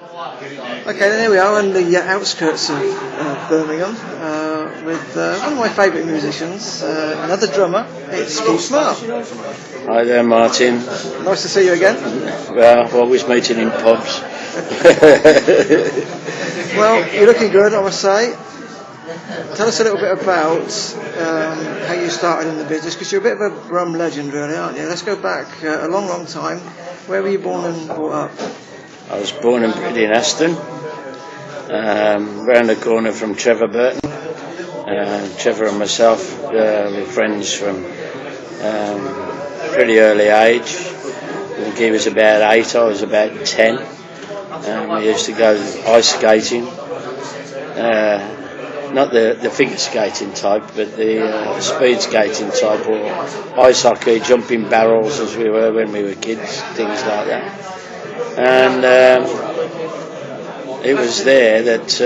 Okay, then here we are on the outskirts of Birmingham with one of my favourite musicians, another drummer. It's Keith Smart. Hi there, Martin. Nice to see you again. Well, always meeting in pubs. Well, you're looking good, I must say. Tell us a little bit about how you started in the business, because you're a bit of a drum legend, really, aren't you? Let's go back a long, long time. Where were you born and brought up? I was born and bred in Aston, round the corner from Trevor Burton. Trevor and myself were friends from pretty early age. I think he was about 8, I was about 10. We used to go ice skating. Not the figure skating type, but the speed skating type, or ice hockey, jumping barrels as we were when we were kids, things like that. And it was there that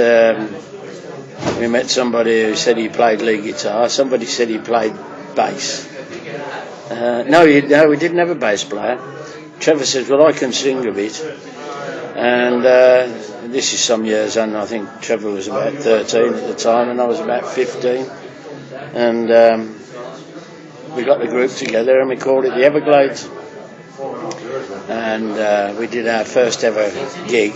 we met somebody who said he played lead guitar. Somebody said he played bass. No, we didn't have a bass player. Trevor says, well, I can sing a bit. And this is some years on. I think Trevor was about 13 at the time and I was about 15. And we got the group together and we called it the Everglades. And we did our first ever gig,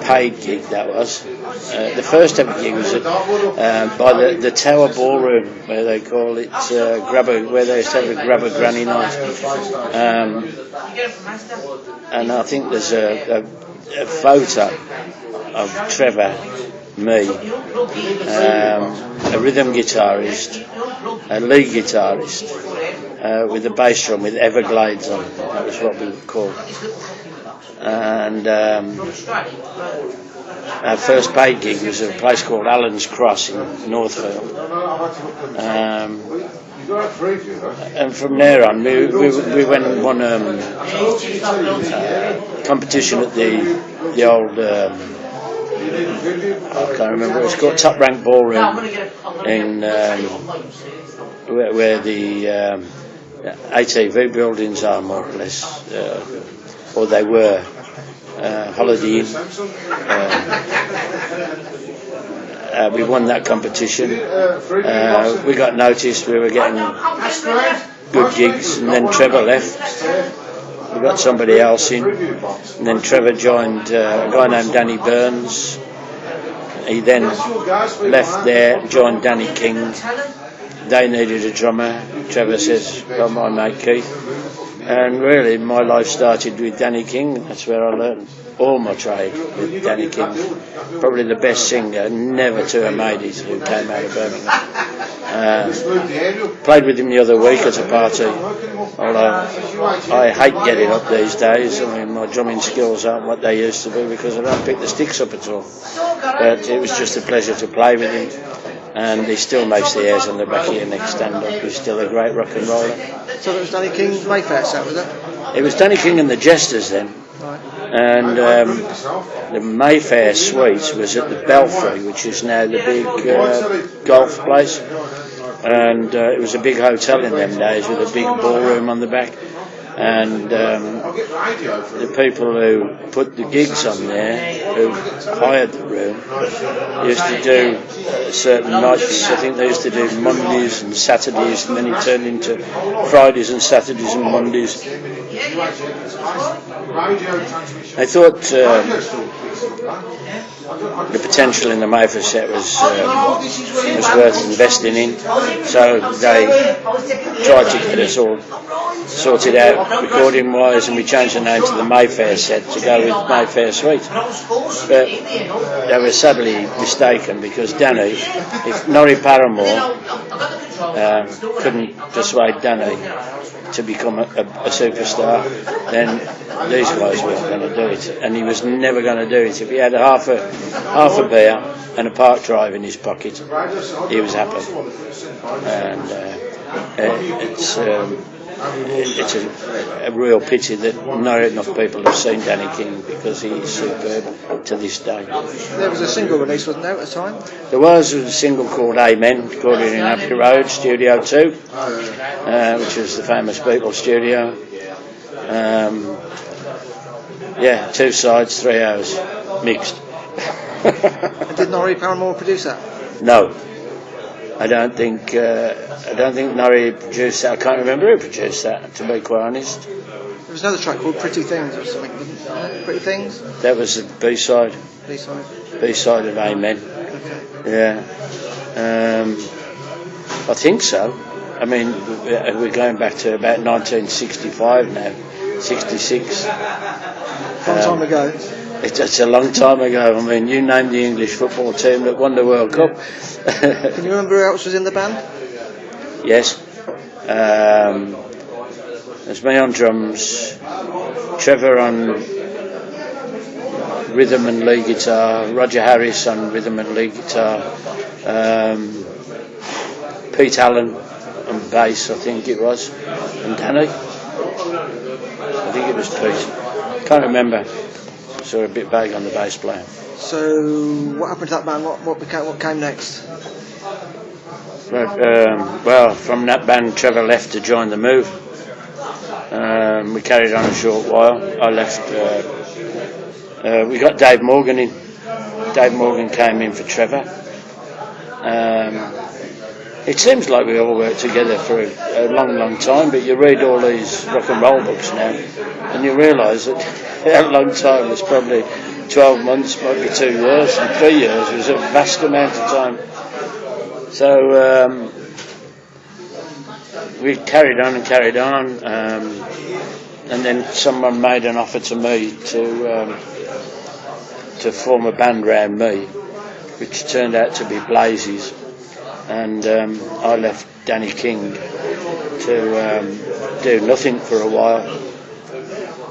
paid gig that was. The first ever gig was by the Tower Ballroom, where they call it where they used to have a grabber granny night. And I think there's a photo of Trevor, me, a rhythm guitarist, a lead guitarist, with a bass drum with Everglades on. That was what we were called. And our first paid gig was at a place called Allen's Cross in Northfield. And from there on, we went and won competition at the old, I can't remember, it was called Top Rank Ballroom in where the ATV buildings are, more or less, or they were. Holiday Inn. We won that competition. We got noticed we were getting good gigs, and then Trevor left. We got somebody else in, and then Trevor joined a guy named Danny Burns. He then left there, joined Danny King. They needed a drummer. Trevor says, well, my mate Keith. And really, my life started with Danny King. That's where I learned all my trade, with Danny King. Probably the best singer, never to have made it, who came out of Birmingham. Played with him the other week at a party. Although I hate getting up these days. I mean, my drumming skills aren't what they used to be because I don't pick the sticks up at all. But it was just a pleasure to play with him. And he still makes the hairs on the back of your neck stand up. He's still a great rock and roller. So it was Danny King's Mayfair set, was it? It was Danny King and the Jesters then. Right. And the Mayfair Suite was at the Belfry, which is now the big golf place. And it was a big hotel in them days with a big ballroom on the back. And the people who put the gigs on there, who hired the room, used to do certain nights. I think they used to do Mondays and Saturdays, and then it turned into Fridays and Saturdays and Mondays. I thought the potential in the Mayfair set was worth investing in, so they tried to get us all sorted out recording wise, and we changed the name to the Mayfair set to go with Mayfair Suite. But they were sadly mistaken, because Danny, if Norrie Paramore couldn't persuade Danny to become a superstar, then these guys weren't going to do it, and he was never going to do it. If he had half a beer and a park drive in his pocket, he was happy. And it's a real pity that not enough people have seen Danny King, because he's superb to this day. There was a single release, wasn't there, at the time? There was a single called Amen, recorded in Abbey Road, Studio 2, which was the famous Beatles studio. Yeah, 2 sides, 3 hours, mixed. And did Norrie Paramore produce that? No, I don't think Norrie produced that. I can't remember who produced that, to be quite honest. There was another track called Pretty Things or something, didn't it? Pretty Things? That was the B-side. B-side. B-side of Amen. Okay. Yeah. I think so. I mean, we're going back to about 1965 now, 66. Long time ago. It's a long time ago. I mean, you named the English football team that won the World Cup. Can you remember who else was in the band? Yes. There's me on drums, Trevor on rhythm and lead guitar, Roger Harris on rhythm and lead guitar, Pete Allen on bass, I think it was, and Danny. I think it was Pete. Can't remember. So a bit vague on the bass player. So what happened to that band? What came next? Well, from that band, Trevor left to join the Move. We carried on a short while. I left. We got Dave Morgan in. Dave Morgan came in for Trevor. It seems like we all worked together for a long, long time, but you read all these rock and roll books now, and you realise that that long time was probably 12 months, maybe 2 years, and 3 years was a vast amount of time. So we carried on, and then someone made an offer to me to form a band round me, which turned out to be Blazes. And I left Danny King to do nothing for a while,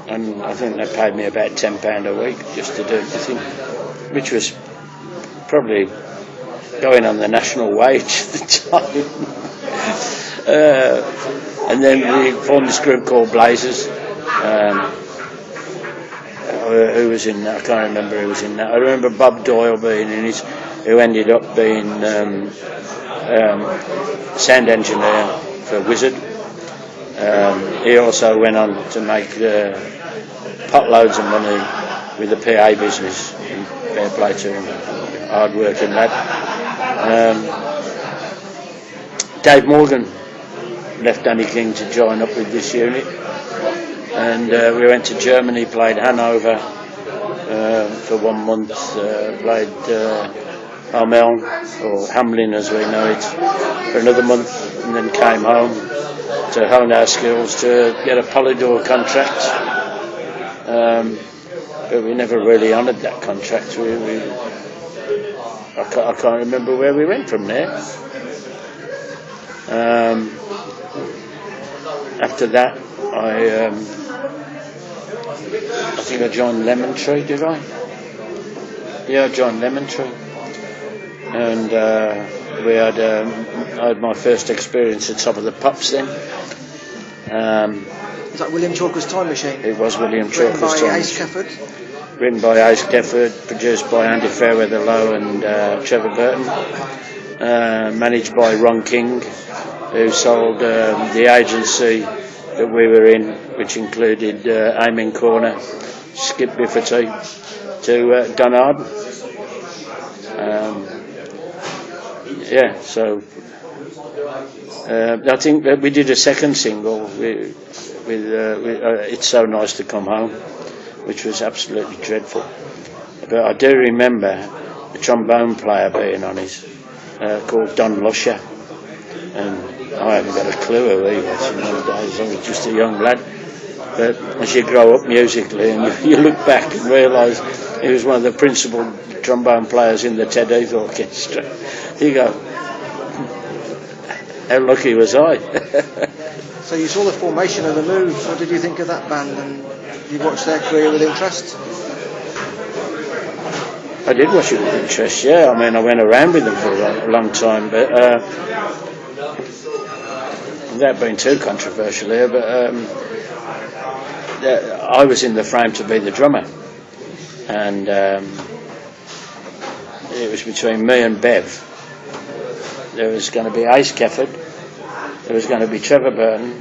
and I think they paid me about £10 a week just to do nothing, which was probably going on the national wage at the time. And then we formed this group called Blazers. Who was in that? I can't remember who was in that. I remember Bob Doyle being in it, who ended up being sound engineer for Wizzard. He also went on to make potloads of money with the PA business. Fair play to him, hard working lad. Dave Morgan left Danny King to join up with this unit, and we went to Germany, played Hanover for 1 month, played Hameln, or Hamlin as we know it, for another month, and then came home to hone our skills to get a Polydor contract. But we never really honoured that contract. I can't remember where we went from there. After that, I think I joined Lemon Tree, did I? Yeah, I joined Lemon Tree. And I had my first experience at Top of the Pops then. Is that William Chalker's Time Machine? It was William Chalker's Time Machine. Written by Ace Kefford, produced by Andy Fairweather-Lowe and Trevor Burton. Managed by Ron King, who sold the agency that we were in, which included Amen Corner, Skip Bifferty, to Don Arden. So I think that we did a second single with It's So Nice to Come Home, which was absolutely dreadful. But I do remember a trombone player being on it, called Don Lusher, and I haven't got a clue who he was in those days. I was just a young lad. But as you grow up musically and you look back and realise he was one of the principal trombone players in the Ted Heath Orchestra, you go, how lucky was I? So you saw the formation of the Move. What did you think of that band, and you watched their career with interest? I did watch it with interest, yeah. I mean, I went around with them for a long time, but without being too controversial here, but I was in the frame to be the drummer, and it was between me and Bev. There was going to be Ace Kefford, there was going to be Trevor Burton,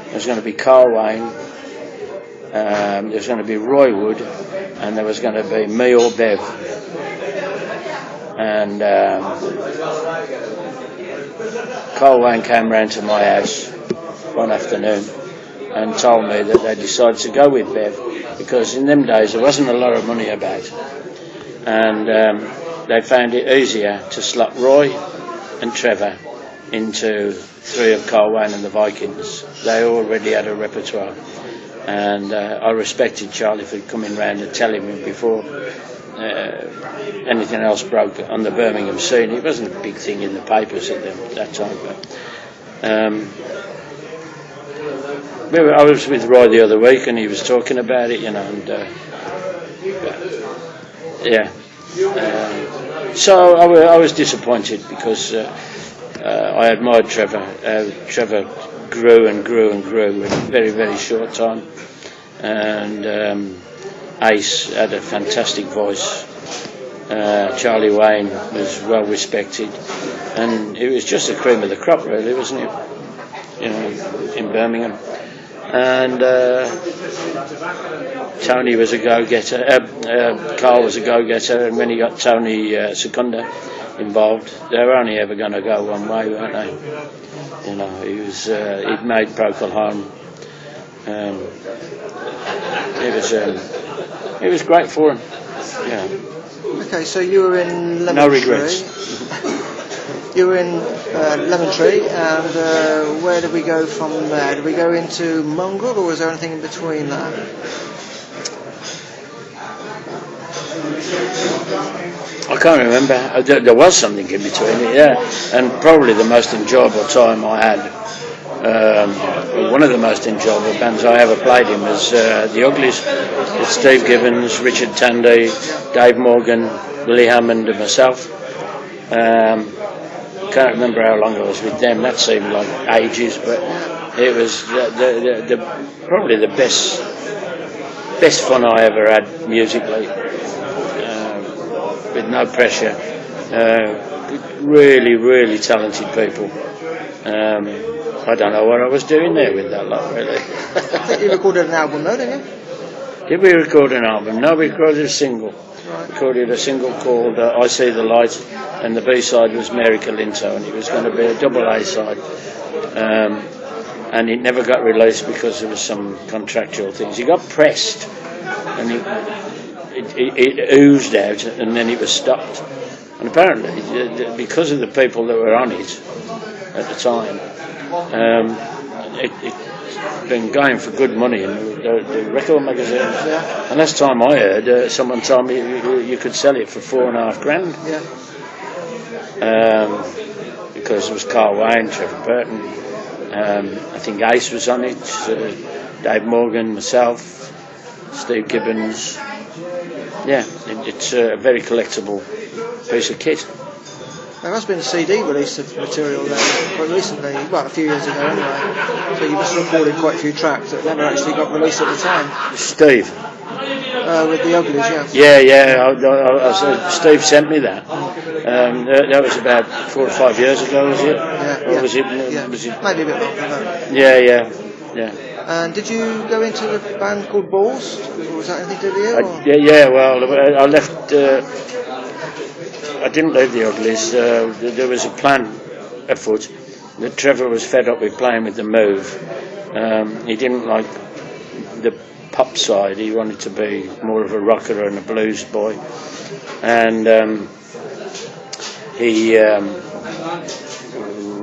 there was going to be Carl Wayne, There was going to be Roy Wood, and there was going to be me or Bev. And Carl Wayne came round to my house one afternoon and told me that they decided to go with Bev because in them days there wasn't a lot of money about, and they found it easier to slot Roy and Trevor into 3 of Carl Wayne and the Vikings. They already had a repertoire, and I respected Charlie for coming round and telling me before anything else broke on the Birmingham scene. It wasn't a big thing in the papers at that time, but I was with Roy the other week and he was talking about it, and so I was disappointed because I admired Trevor. Trevor grew and grew and grew in a very, very short time, and Ace had a fantastic voice. Charlie Wayne was well respected, and it was just the cream of the crop, really, wasn't it? In Birmingham. And Tony was a go-getter. Carl was a go-getter, and when he got Tony Secunda involved, they were only ever going to go one way, weren't they? He'd made Procol Harum. It was great for him. Yeah. Okay, so you were in Lemon No regrets. You were in Lemon Tree, and where did we go from there? Did we go into Mongrel, or was there anything in between that? I can't remember. There was something in between it, yeah. And probably the most enjoyable time I had, one of the most enjoyable bands I ever played in was the Uglies, with Steve Gibbons, Richard Tandy, Dave Morgan, Willie Hammond and myself. Can't remember how long I was with them. That seemed like ages, but it was probably the best fun I ever had musically, with no pressure. Really, really talented people. I don't know what I was doing there with that lot, really. I think you recorded an album, though, didn't you? Did we record an album? No, we recorded a single. Right. Recorded a single called I See the Light, and the B-side was Mary Calinto, and it was going to be a double A-side. And it never got released because there was some contractual things. It got pressed, and it oozed out, and then it was stopped. And apparently, because of the people that were on it at the time, it's been going for good money in the record magazines. Yeah. And last time I heard, someone told me you could sell it for $4,500. Yeah. Because it was Carl Wayne, Trevor Burton, I think Ace was on it, Dave Morgan, myself, Steve Gibbons. Yeah, it's a very collectible piece of kit. There has been a CD release of material there quite recently, well, a few years ago anyway. So you must have recorded quite a few tracks that never actually got released at the time. Steve. With the Uglies, yeah. Yeah. Steve sent me that. That was about 4 or 5 years ago, was it? Yeah. Or was it? Maybe a bit longer than that. Yeah. And did you go into the band called Balls? Or was that anything to do with you? Well, I left. I didn't leave the Uglies. There was a plan afoot that Trevor was fed up with playing with the Move. He didn't like the pop side. He wanted to be more of a rocker and a blues boy. And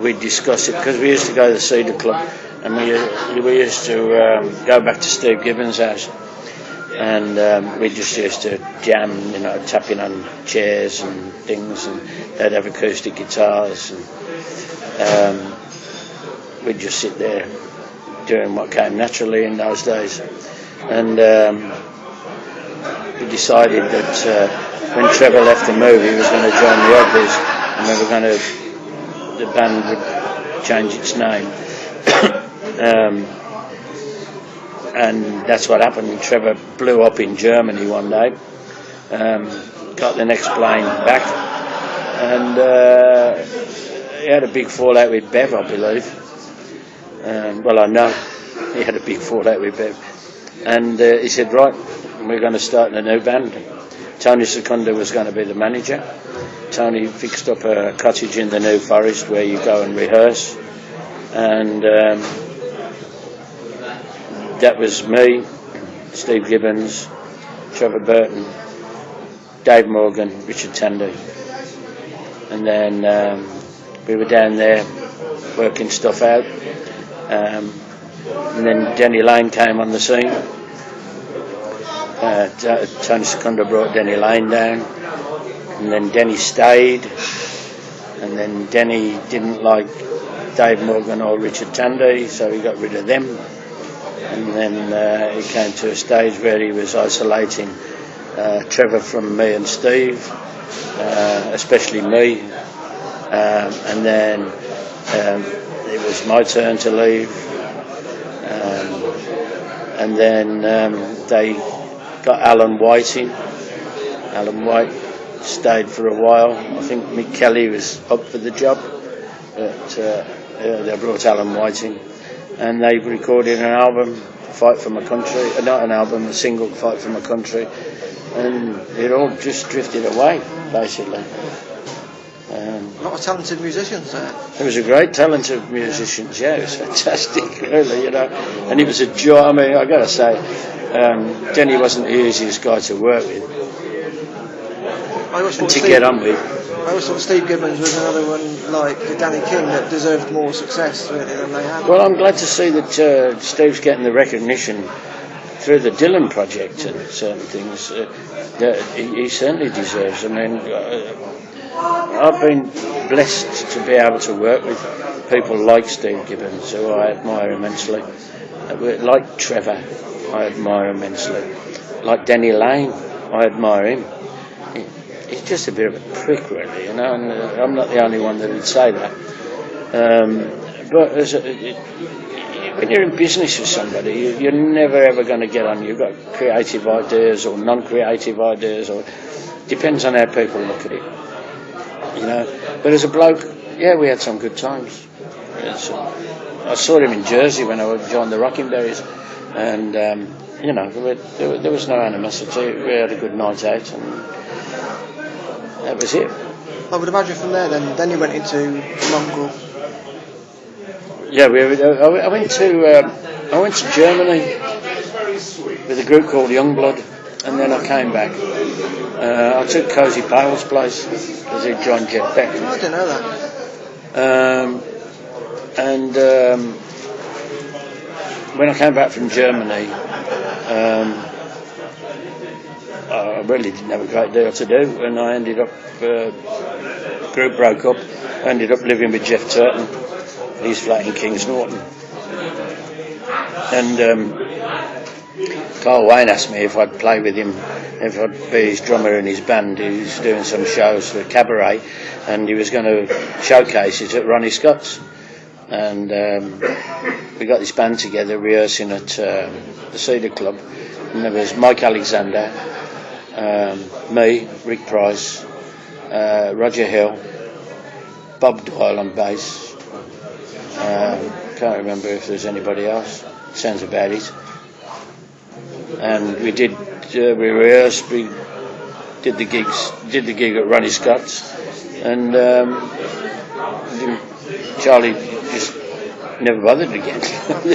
we discussed it because we used to go to the Cedar Club, and we used to go back to Steve Gibbons' house. And we just used to jam, tapping on chairs and things, and they'd have acoustic guitars, and we'd just sit there doing what came naturally in those days. And we decided that when Trevor left the Move, he was going to join the Uglies, and the band would change its name. And that's what happened. Trevor blew up in Germany one day, got the next plane back, and he had a big fallout with Bev, I believe. Well, I know he had a big fallout with Bev. and he said, right, we're going to start a new band. Tony Secunda was going to be the manager. Tony fixed up a cottage in the New Forest where you go and rehearse, and that was me, Steve Gibbons, Trevor Burton, Dave Morgan, Richard Tandy, and then we were down there working stuff out, and then Denny Lane came on the scene. Tony Secunda brought Denny Lane down, and then Denny stayed, and then Denny didn't like Dave Morgan or Richard Tandy, so he got rid of them, and then he came to a stage where he was isolating Trevor from me and Steve, especially me, and then it was my turn to leave, and then they got Alan White in. Alan White stayed for a while. I think Mick Kelly was up for the job, but they brought Alan White in, and they recorded an album, Fight for My Country, not an album, a single, Fight for My Country, and it all just drifted away, basically. A lot of talented musicians there. It was a great talented musicians, yeah, it was fantastic, really, you know, and it was a joy. I mean, I got to say, Denny wasn't the easiest guy to work with and to get on with. I always thought Steve Gibbons was another one like Danny King that deserved more success really than they had. Well, I'm glad to see that Steve's getting the recognition through the Dylan project and certain things that he certainly deserves. I mean, I've been blessed to be able to work with people like Steve Gibbons, who I admire immensely, like Trevor, I admire immensely, like Denny Lane, I admire him. He's just a bit of a prick, really, you know, and I'm not the only one that would say that. But when you're in business with somebody, you're never ever going to get on. You've got creative ideas or non-creative ideas, or depends on how people look at it, you know. But as a bloke, yeah, we had some good times. I saw him in Jersey when I joined the Rockin Berries, and you know, there was no animosity. We had a good night out, and that was it. I would imagine from there then you went into Mongrel. Yeah, I went to Germany with a group called Youngblood, and then I came back. I took Cozy Powell's place because he joined Jeff Beck. Oh, I didn't know that. When I came back from Germany, I really didn't have a great deal to do, and I ended up, group broke up, I ended up living with Jeff Turton, his flat in Kings Norton. And Carl Wayne asked me if I'd play with him, if I'd be his drummer in his band. He was doing some shows for Cabaret, and he was going to showcase it at Ronnie Scott's. And we got this band together rehearsing at the Cedar Club, and there was Mike Alexander, me, Rick Price, Roger Hill, Bob Doyle on bass. Can't remember if there's anybody else. Sounds about it. And we rehearsed. We did the gig at Ronnie Scott's, and Charlie just never bothered again.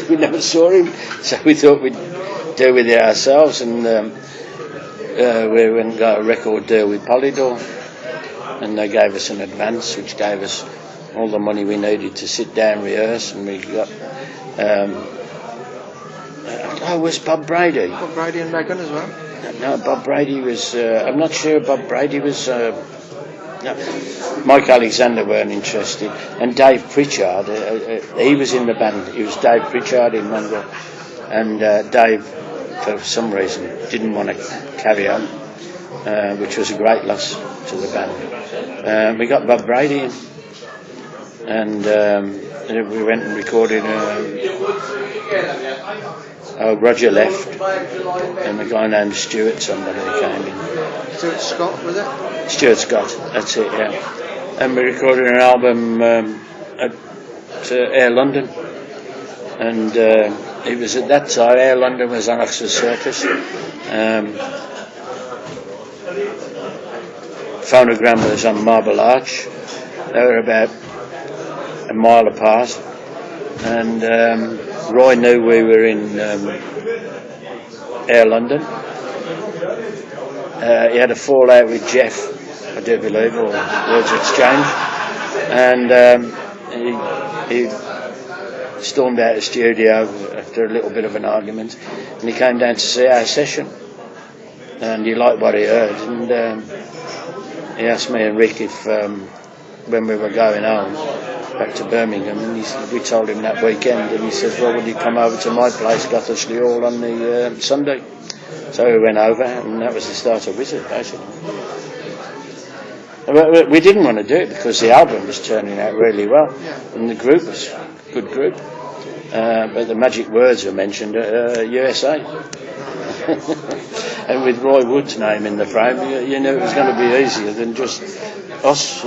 We never saw him, so we thought we'd deal with it ourselves, and we went and got a record deal with Polydor, and they gave us an advance which gave us all the money we needed to sit down and rehearse, and we got was Bob Brady. Bob Brady and Megan as well? No, Bob Brady was I'm not sure Bob Brady was no, Mike Alexander weren't interested, and Dave Pritchard, he was in the band. It was Dave Pritchard in Mongrel, and Dave for some reason didn't want to carry on, which was a great loss to the band. We got Bob Brady in, and we went and recorded. Roger left, and a guy named Stuart, somebody came in. Stuart Scott, was it? Stuart Scott, that's it, yeah. And we recorded an album at Air London, and It was at that time, Air London was on Oxford Circus. Phonogram was on Marble Arch. They were about a mile apart. And Roy knew we were in Air London. He had a fallout with Jeff, I do believe, or words exchange. And he stormed out of the studio after a little bit of an argument, and he came down to see our session, and he liked what he heard, and he asked me and Rick if when we were going home back to Birmingham, and we told him that weekend, and he says, well, would you come over to my place, Gothersley Hall, on the Sunday? So we went over, and that was the start of Wizzard, basically. We didn't want to do it because the album was turning out really well, and the group was a good group. But the magic words were mentioned, USA. And with Roy Wood's name in the frame, you knew it was going to be easier than just us,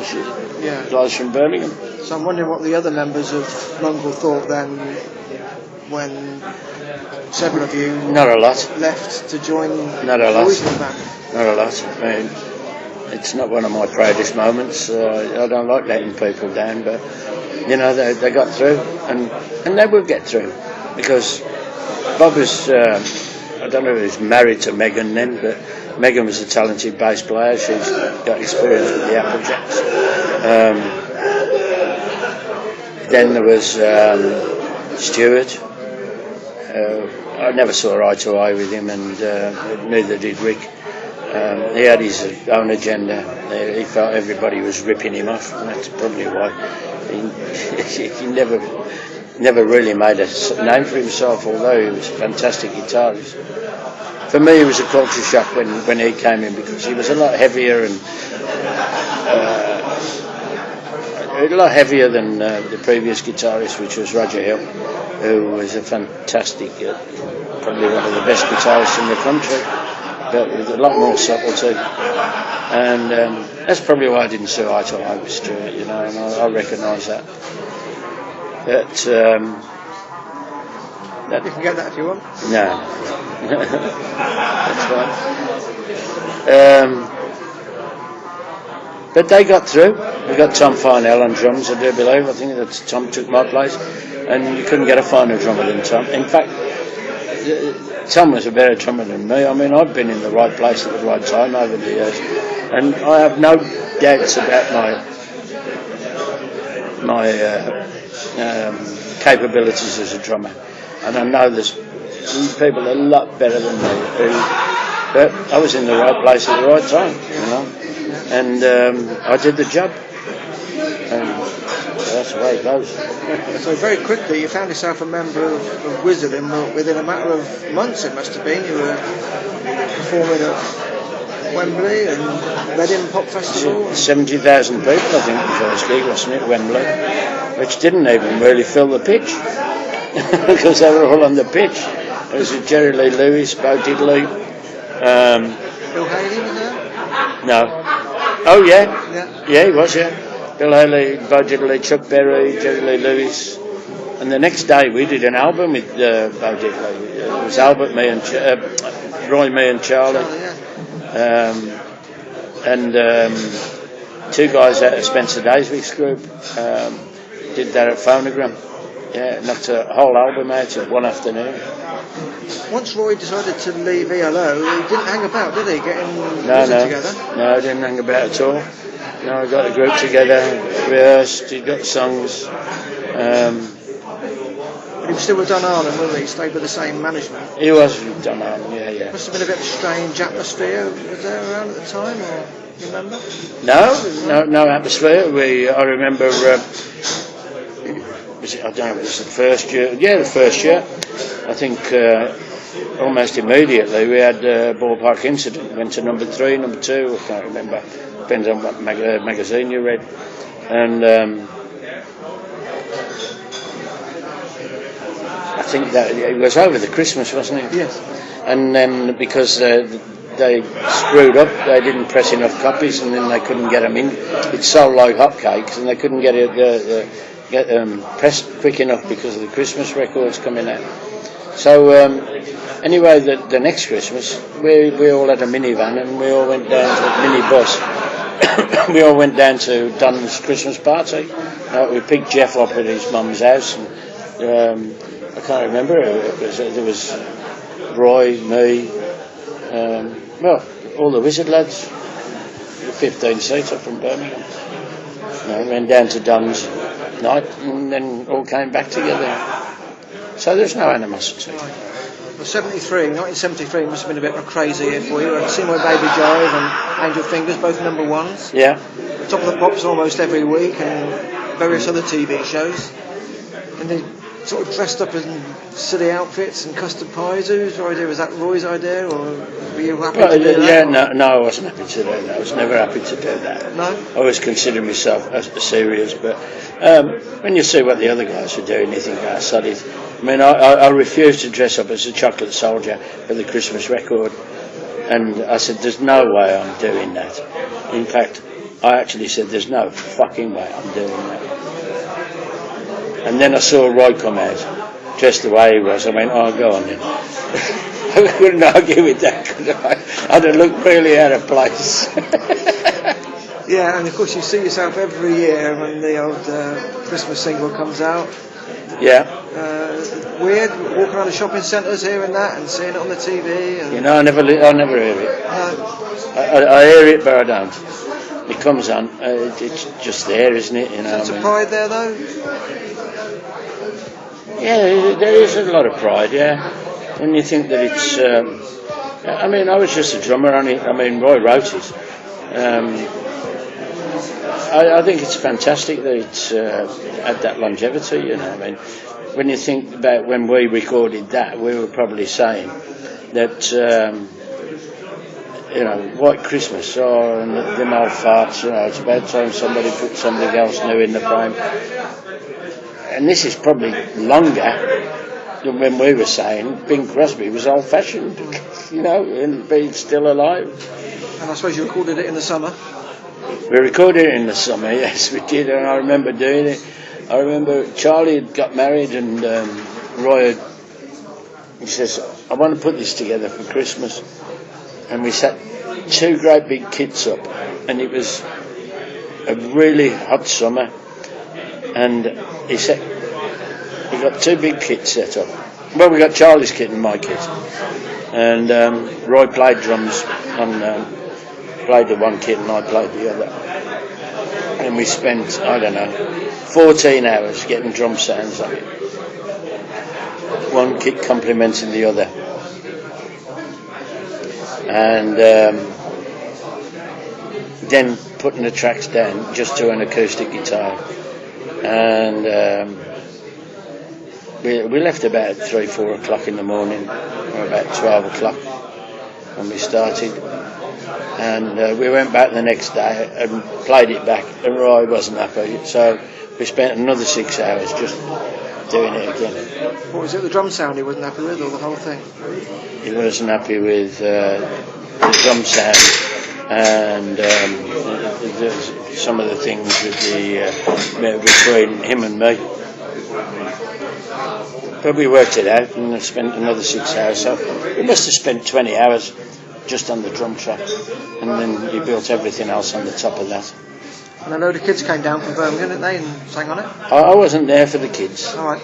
guys from Birmingham. So I'm wondering what the other members of Mongrel thought then when several of you Not a lot. left to join Not a lot. Boys in the band. Not a lot. I mean, it's not one of my proudest moments. I don't like letting people down, but you know, they got through, and they will get through, because Bob was, I don't know if he was married to Megan then, but Megan was a talented bass player. She's got experience with the Applejacks. Then there was Stuart. I never saw eye to eye with him, and neither did Rick. He had his own agenda. He felt everybody was ripping him off, and that's probably why he never really made a name for himself, although he was a fantastic guitarist. For me, it was a culture shock when he came in, because he was a lot heavier and a lot heavier than the previous guitarist, which was Roger Hill, who was a fantastic, probably one of the best guitarists in the country, but with a lot more subtlety. And that's probably why I didn't see eye to eye with Stuart, you know, and I recognise that. But you can get that if you want. No. That's fine. But they got through. We got Tom Farnell on drums, I do believe. I think that Tom took my place, and you couldn't get a finer drummer than Tom. In fact, Tom was a better drummer than me. I mean, I've been in the right place at the right time over the years, and I have no doubts about my capabilities as a drummer. And I know there's people a lot better than me, but I was in the right place at the right time, you know, and I did the job, and that's the way it goes. So very quickly you found yourself a member of Wizzard, and within a matter of months it must have been. You were performing at Wembley and Reading Pop Festival. 70,000 people, I think, the first gig, wasn't it, Wembley, which didn't even really fill the pitch. Because they were all on the pitch. It was Jerry Lee Lewis, Bo Diddley. Bill Haley was there? No. Oh yeah, he was. Yeah, Bill Haley, Bo Diddley, Chuck Berry, Jerry Lee Lewis. And the next day we did an album with Bo Diddley. It was Albert, me and Roy, me and Charlie, and two guys out of Spencer Daiswick's group did that at Phonogram. Yeah, knocked a whole album out in one afternoon. Once Roy decided to leave ELO, he didn't hang about, did he? Getting together? No, I didn't hang about at all. No, I got the group together, rehearsed, he got songs. But he was still with Don Arlen, wasn't he? He stayed with the same management. He was with Don Arlen, yeah. Must have been a bit of a strange atmosphere. Was there around at the time, or do you remember? No atmosphere. I remember. I don't know if it was the first year. Yeah, the first year. I think almost immediately we had Ballpark Incident. Went to number 3, number 2. I can't remember. Depends on what magazine you read. And I think that it was over the Christmas, wasn't it? Yes. And then because they screwed up, they didn't press enough copies, and then they couldn't get them in. It sold like hotcakes, and they couldn't get pressed quick enough because of the Christmas records coming out. So anyway, the next Christmas we all had a minivan and we all went down to minibus. We all went down to Dunn's Christmas party. We picked Jeff up at his mum's house, and I can't remember. There was Roy, me, well, all the Wizzard lads, 15 seater from Birmingham. Went down to Dunn's night and then all came back together. So there's no animosity. Well, 1973 must have been a bit of a crazy year for you. I've seen My Baby Jive and Angel Fingers, both number ones. Yeah. Top of the Pops almost every week, and various other TV shows. And they sort of dressed up in silly outfits and custard pies. Whose idea was that? Roy's idea, or were you happy to do that? Yeah, no, I wasn't happy to do that. I was never happy to do that. No? I always considered myself serious, but when you see what the other guys were doing, you think, solid. I mean, I refused to dress up as a chocolate soldier for the Christmas record, and I said, there's no way I'm doing that. In fact, I actually said, there's no fucking way I'm doing that. And then I saw Roy come out, dressed the way he was. I went, oh, go on then. I couldn't argue with that, could I? I'd have looked really out of place. Yeah, and of course you see yourself every year when the old Christmas single comes out. Yeah. Weird, walking around the shopping centres hearing that and seeing it on the TV. And you know, I never hear it. I hear it, but I don't. It comes on. It's just there, isn't it? You know. Sense of pride there, though. Yeah, there is a lot of pride. Yeah, when you think that it's. I mean, I was just a drummer on it. I mean, Roy wrote it. I think it's fantastic that it's had that longevity. You know, I mean, when you think about when we recorded that, we were probably saying that. You know, White Christmas, and them old farts, you know, it's about time somebody put something else new in the frame. And this is probably longer than when we were saying Bing Crosby was old-fashioned, you know, and being still alive. And I suppose you recorded it in the summer? We recorded it in the summer, yes, we did, and I remember doing it. I remember Charlie had got married and Roy he says, I want to put this together for Christmas. And we set 2 great big kits up, and it was a really hot summer, and he said we got 2 big kits set up. Well, we got Charlie's kit and my kit, and Roy played drums on played the one kit and I played the other, and we spent, I don't know, 14 hours getting drum sounds on it, one kit complementing the other. And then putting the tracks down just to an acoustic guitar, and we left about 3-4 o'clock in the morning, or about 12 o'clock when we started, and we went back the next day and played it back, and Roy wasn't happy, so we spent another 6 hours just doing it again. What was it, the drum sound he wasn't happy with, or the whole thing? He wasn't happy with the drum sound and some of the things with the between him and me. But we worked it out and spent another 6 hours. So we must have spent 20 hours just on the drum track, and then he built everything else on the top of that. And a load of kids came down from Birmingham, didn't they, and sang on it? I wasn't there for the kids. All right.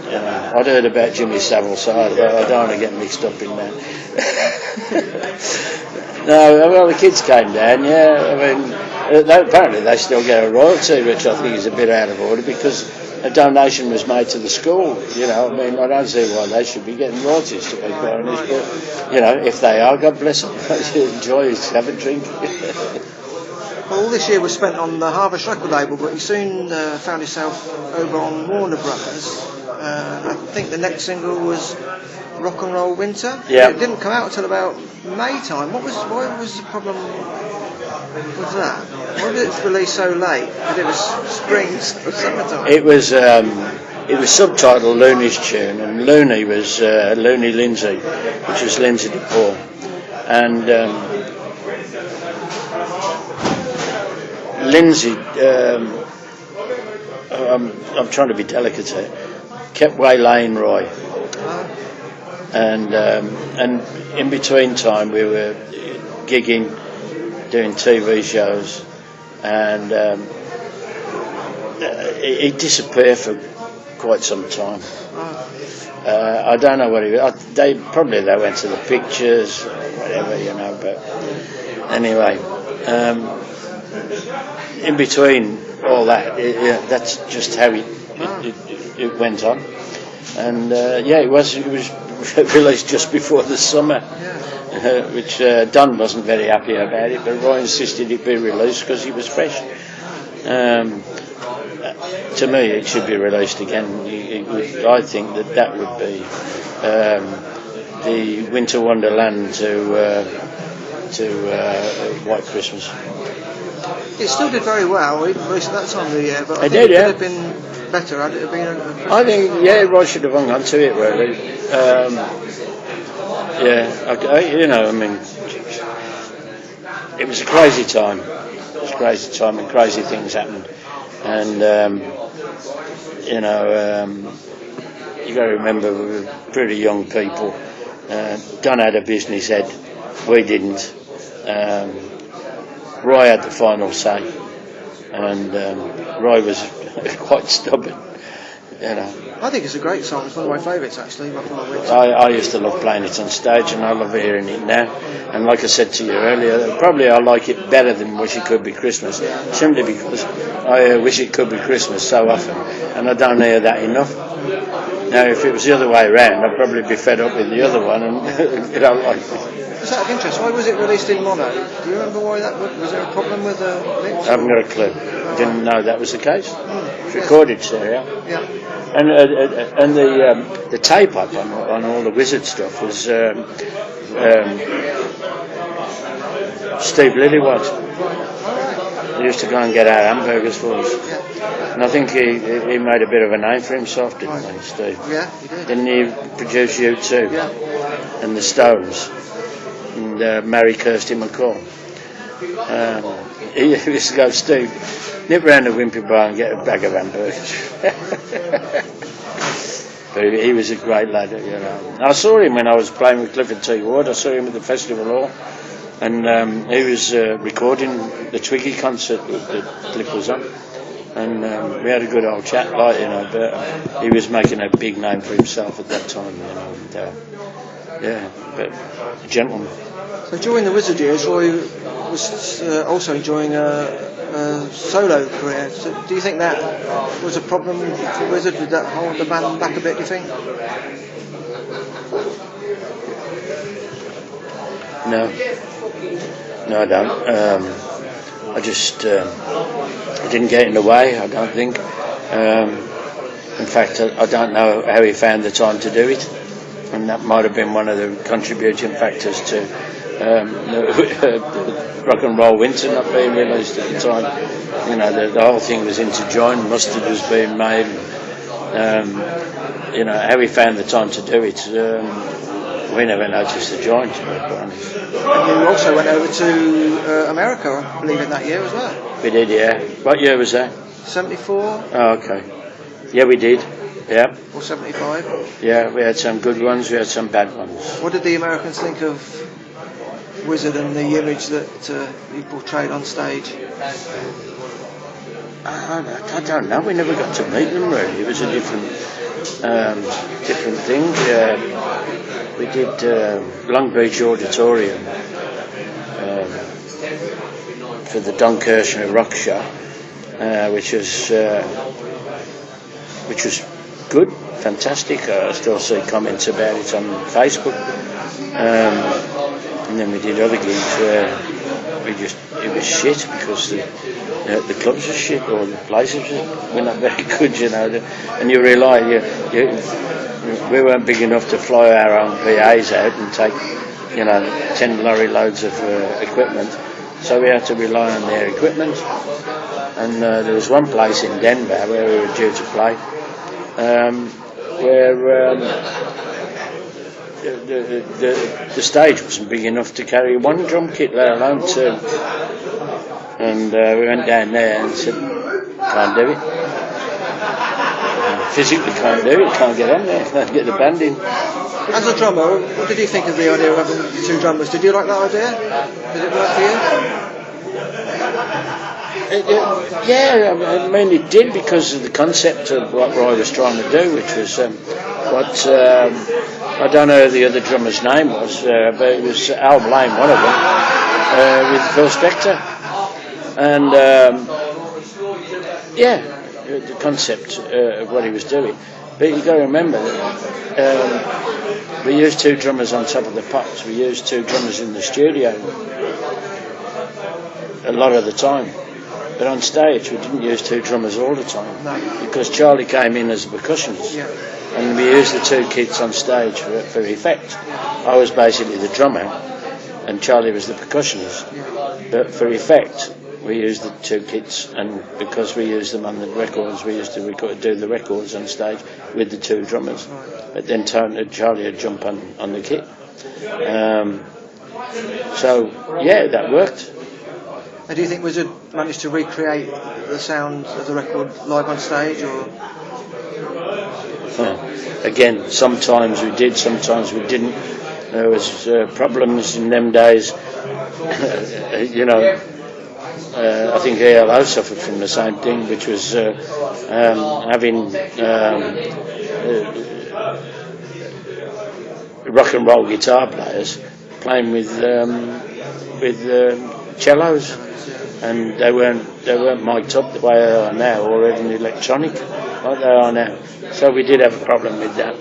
I'd heard about Jimmy Savile, so I don't want to get mixed up in that. No, well, the kids came down, yeah. I mean, apparently they still get a royalty, which I think is a bit out of order, because a donation was made to the school, you know. I mean, I don't see why they should be getting royalties, to be quite honest, but, you know, if they are, God bless them. Enjoy it, have a drink. Well, all this year was spent on the Harvest record label, but you soon found yourself over on Warner Brothers. I think the next single was Rock and Roll Winter. Yeah. It didn't come out until about May time. Why was the problem with that? Why did it release so late? Because it was spring or summertime. It was subtitled Looney's Tune, and Looney was Looney Lindsay, which was Lindsay DePaul, and Lindsay, I'm trying to be delicate here, kept waylaying Roy. and in between time we were gigging, doing TV shows, and he disappeared for quite some time. I don't know what he was. They went to the pictures, or whatever, But anyway, in between all that, that's just how it went on. And it was released just before the summer, which Don wasn't very happy about it, but Roy insisted it be released because he was fresh. To me, it should be released again. I think that would be the Winter Wonderland to White Christmas. It still did very well, even at that time of the year, but I think it could have been better had it have been a Christmas. I think, Roy should have hung on to it, really. It was a crazy time. It was a crazy time, and crazy things happened. And, you got to remember we were pretty young people. Don had a business head, we didn't. Roy had the final say, and Roy was quite stubborn, I think it's a great song. It's one of my favourites, actually. I used to love playing it on stage, and I love hearing it now. And like I said to you earlier, probably I like it better than Wish It Could Be Christmas, simply because I wish it could be Christmas so often, and I don't hear that enough. Now, if it was the other way around, I'd probably be fed up with the other one, and like. Just out of interest, why was it released in mono? Do you remember why that was there a problem with the mix? I haven't got a clue. I didn't know that was the case. It's recorded stereo. Yeah. And the tape up on all the Wizzard stuff was Steve Lillywhite. He used to go and get our hamburgers for us. And I think he made a bit of a name for himself, didn't he, Steve? Yeah, he did. Didn't he produce U2? Yeah. And the Stones? And marry Kirsty McCall. He used to go, Steve, nip round the Wimpy Bar and get a bag of hamburgers. But he was a great lad, I saw him when I was playing with Clifford T. Ward. I saw him at the Festival Hall, and he was recording the Twiggy concert that Cliff was on. And we had a good old chat, but he was making a big name for himself at that time, but a gentleman. So during the Wizzard years, Roy was also enjoying a solo career. So do you think that was a problem for Wizzard? Did that hold the band back a bit, do you think? No, I don't. I just I didn't get in the way, I don't think. In fact, I don't know how he found the time to do it, and that might have been one of the contributing factors to the Rock and Roll Winter not being released at the time. The whole thing was interjoined, mustard was being made. How he found the time to do it, we never noticed the joint, to be honest. And you also went over to America, I believe, in that year as well. We did, yeah. What year was that? 74. Oh, okay. Yeah, we did. Yeah. Or 75. Yeah, we had some good ones, we had some bad ones. What did the Americans think of Wizzard and the image that he portrayed on stage? I don't know. We never got to meet them really. It was a different thing. We did Long Beach Auditorium for the Don Kirshner Rock Show, which was good, fantastic. I still see comments about it on Facebook. And then we did other gigs where it was shit because the clubs were shit or the places were not very good, and you realise we weren't big enough to fly our own PAs out and take 10 lorry loads of equipment, so we had to rely on their equipment. And there was one place in Denver where we were due to play, where the stage wasn't big enough to carry one drum kit, let alone two. And we went down there and said, can't do it. Physically can't do it, can't get on there, can't get the band in. As a drummer, what did you think of the idea of having two drummers? Did you like that idea? Did it work for you? Yeah, I mean it did because of the concept of what Roy was trying to do, which was I don't know who the other drummer's name was, but it was Al Blaine, one of them, with Phil Spector, and the concept of what he was doing. But you've got to remember that we used two drummers on top of the pops. We used two drummers in the studio a lot of the time. But on stage, we didn't use two drummers all the time because Charlie came in as a percussionist, and we used the two kids on stage for effect. I was basically the drummer, and Charlie was the percussionist. But for effect, we used the two kids, and because we used them on the records, we used to do the records on stage with the two drummers. But then Charlie would jump on the kit. So yeah, that worked. And do you think Wizzard managed to recreate the sound of the record live on stage, or? Again, sometimes we did, sometimes we didn't. There was problems in them days. I think ALO suffered from the same thing, which was having rock and roll guitar players playing with cellos. And they weren't mic'd up the way they are now, or even electronic like they are now. So we did have a problem with that.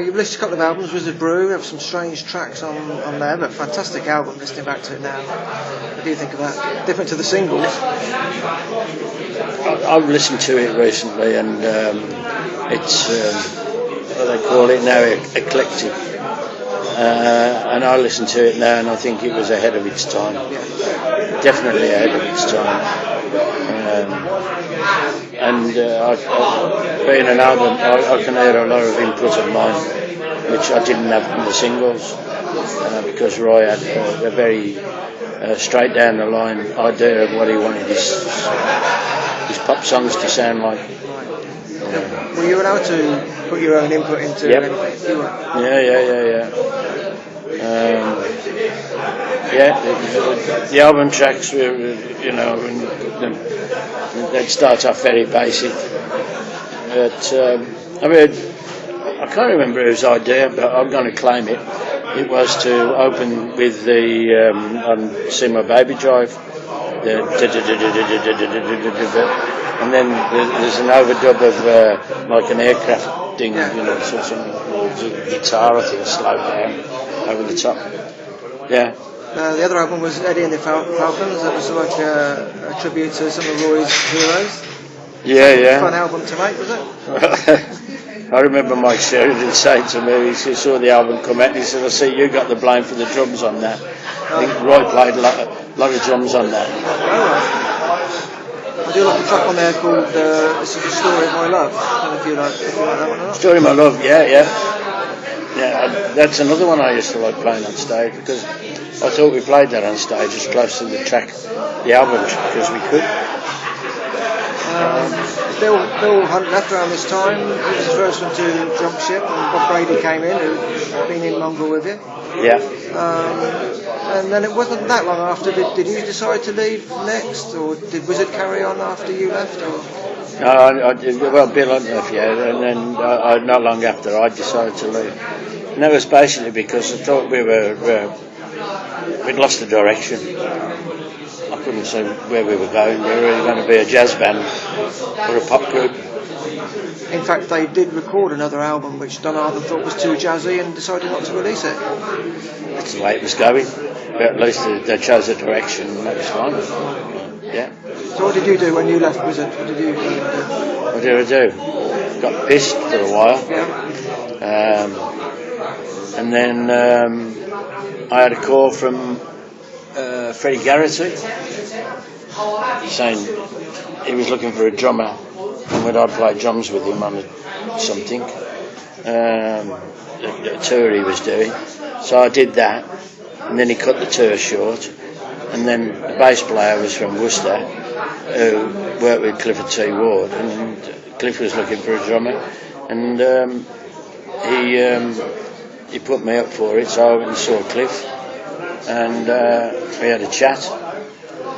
You've listed a couple of albums. Wizzard Brew, have some strange tracks on there, but fantastic album. Listening back to it now, what do you think of that? Different to the singles. I've listened to it recently, and it's what they call it now, eclectic. And I listen to it now, and I think it was ahead of its time. Definitely ahead of its time. Being an album, I can hear a lot of input of mine, which I didn't have from the singles, because Roy had a very straight down the line idea of what he wanted his pop songs to sound like. Were you allowed to put your own input into anything? You were? Yeah. The album tracks were, they'd start off very basic. But I can't remember whose idea, but I'm going to claim it. It was to open with the See My Baby Drive, and then there's an overdub of like an aircraft ding, sort of guitar, I think, slowed down over the top. Yeah. The other album was Eddie and the Falcons. That was like a tribute to some of Roy's heroes. Yeah. Fun album to make, was it? I remember Mike Sheridan saying to me, he saw the album come out, and he said, "I see you got the blame for the drums on that." I think Roy played a lot of drums on that. Oh, right. I do like a track on there called "This Is the Story of My Love." I don't know if you like that one or not. Story of My Love, yeah. That's another one I used to like playing on stage, because I thought we played that on stage as close to the album as we could. Bill Hunt left around this time. He was the first one to jump ship, and Bob Brady came in, who'd been in longer with you. Yeah. And then it wasn't that long after. Did you decide to leave next, or did Wizzard carry on after you left? Or? No, Bill Hunt left, and then not long after I decided to leave. And that was basically because I thought we'd lost the direction. I couldn't see where we were going. We were either going to be a jazz band or a pop group. In fact, they did record another album which Don Arthur thought was too jazzy and decided not to release it. That's the way it was going. But at least they chose a direction, and that was fine. Yeah. So what did you do when you left Wizzard? What did you do? What did I do? Got pissed for a while. Yeah. And then I had a call from Freddie Garrity saying he was looking for a drummer, and would I play drums with him on something, a tour he was doing. So I did that, and then he cut the tour short, and then the bass player was from Worcester, who worked with Clifford T. Ward, and Cliff was looking for a drummer, and he put me up for it, so I went and saw Cliff, and we had a chat,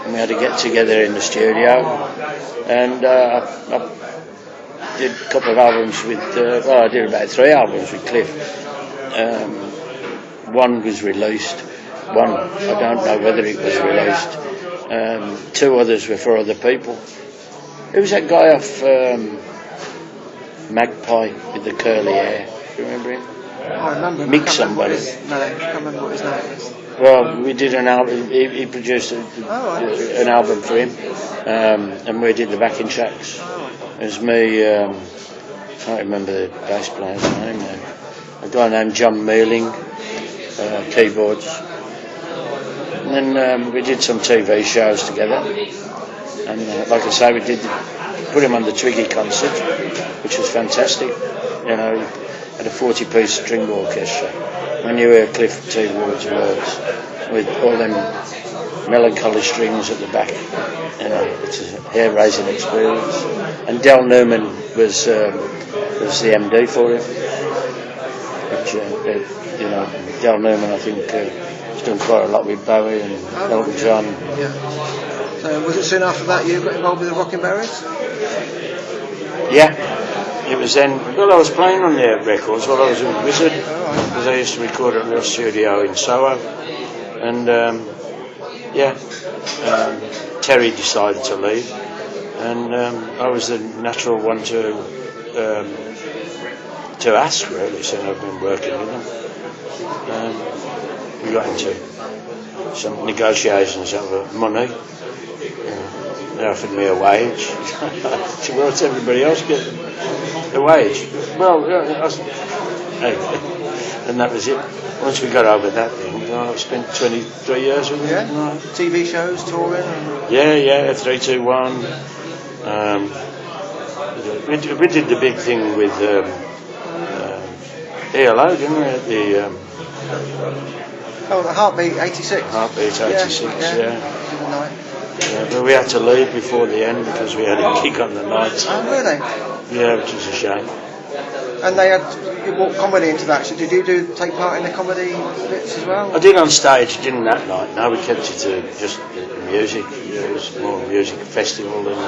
and we had a get together in the studio, and I did a couple of albums with. I did about 3 albums with Cliff. One was released. One, I don't know whether it was released. 2 others were for other people. Who was that guy off Magpie with the curly hair? Do you remember him? I remember. Mick somebody. No, I can't remember what his name is. Well, we did an album. He produced an album for him, and we did the backing tracks. It was me. Can't remember the bass player's name now. A guy named John Mealing, keyboards. And then we did some TV shows together. And like I say, we put him on the Twiggy concert, which was fantastic. You know, he had a 40-piece string orchestra. When you hear Cliff T. Ward's words, with all them melancholy strings at the back, you know, it's a hair-raising experience. And Del Newman was the MD for him, which you know, Del Newman, I think, has done quite a lot with Bowie and Elton John. Yeah. So was it soon after that you got involved with the Rockin Berries? Yeah, it was then. Well, I was playing on their records while I was in Wizzard, because I used to record at their studio in Soho, and Terry decided to leave, and I was the natural one to ask, really, since I've been working with them. We got into some negotiations over money. They offered me a wage. So what's everybody else getting? A wage. Well, and that was it. Once we got over that thing, I've spent 23 years with them. Yeah. TV shows, touring. Yeah. 3-2-1. We did the big thing with ELO, didn't we? At the the Heartbeat 86. Heartbeat 86. Yeah. But we had to leave before the end because we had a gig on the night. Oh, really? Yeah, which was a shame. And they had, you brought comedy into that, so did you take part in the comedy bits as well? I did on stage, didn't that night. No, we kept it to just music. It was more a music festival than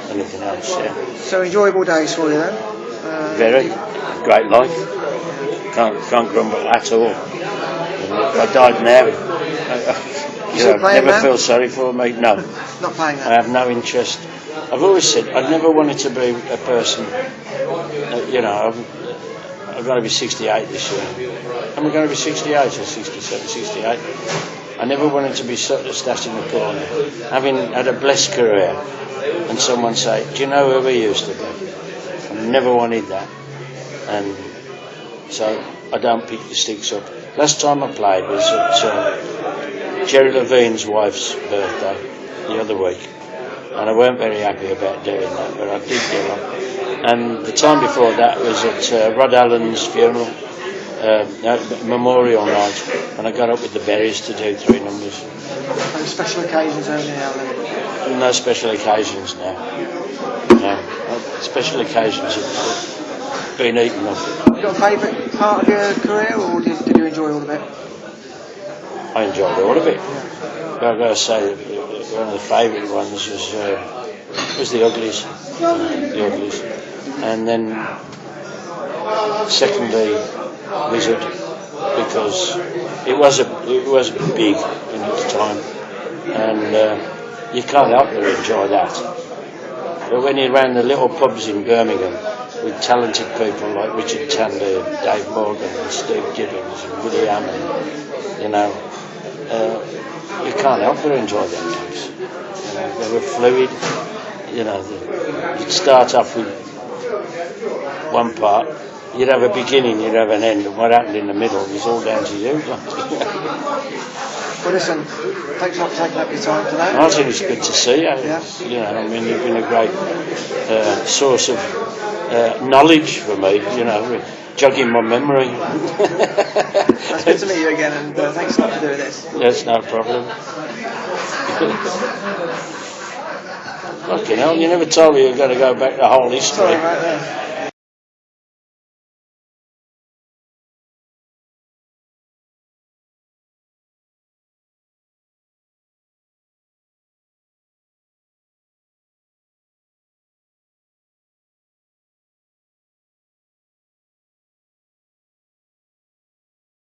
anything else, yeah. So enjoyable days for you then? Very. Great life. Can't grumble at all. If I died now, never feel sorry for me. No. Not playing that? I have no interest. I've always said I've never wanted to be a person, I'm going to be 68 this year. Am I going to be 68 or 67, 68? I never wanted to be sat in the corner, having had a blessed career, and someone say, do you know who we used to be? I never wanted that. And so I don't pick the sticks up. Last time I played was at Jerry Levine's wife's birthday the other week, and I weren't very happy about doing that, but I did do it. And the time before that was at Rod Allen's funeral, memorial night, and I got up with the Berries to do 3 numbers. And special occasions only now then? No special occasions now. No, special occasions have been eaten up. You got a favourite part of your career, or did you enjoy all of it? I enjoyed all of it. But I've got to say, one of the favourite ones was the Uglies. And then secondly, Wizzard, because it was big in its time, and you can't help but enjoy that. But when you're around the little pubs in Birmingham with talented people like Richard Tandy and Dave Morgan and Steve Gibbons and Willie Hammond, you can't help but enjoy them gigs. They were fluid. You'd start off with one part, you'd have a beginning, you'd have an end, and what happened in the middle was all down to you. Well, listen, thanks for taking up your time today. Martin, it's good to see you. Yeah. You've been a great source of knowledge for me, jogging my memory. That's good to meet you again, and thanks a lot for doing this. That's no problem. Fucking hell, you never told me you were going to go back to whole history. Sorry about that.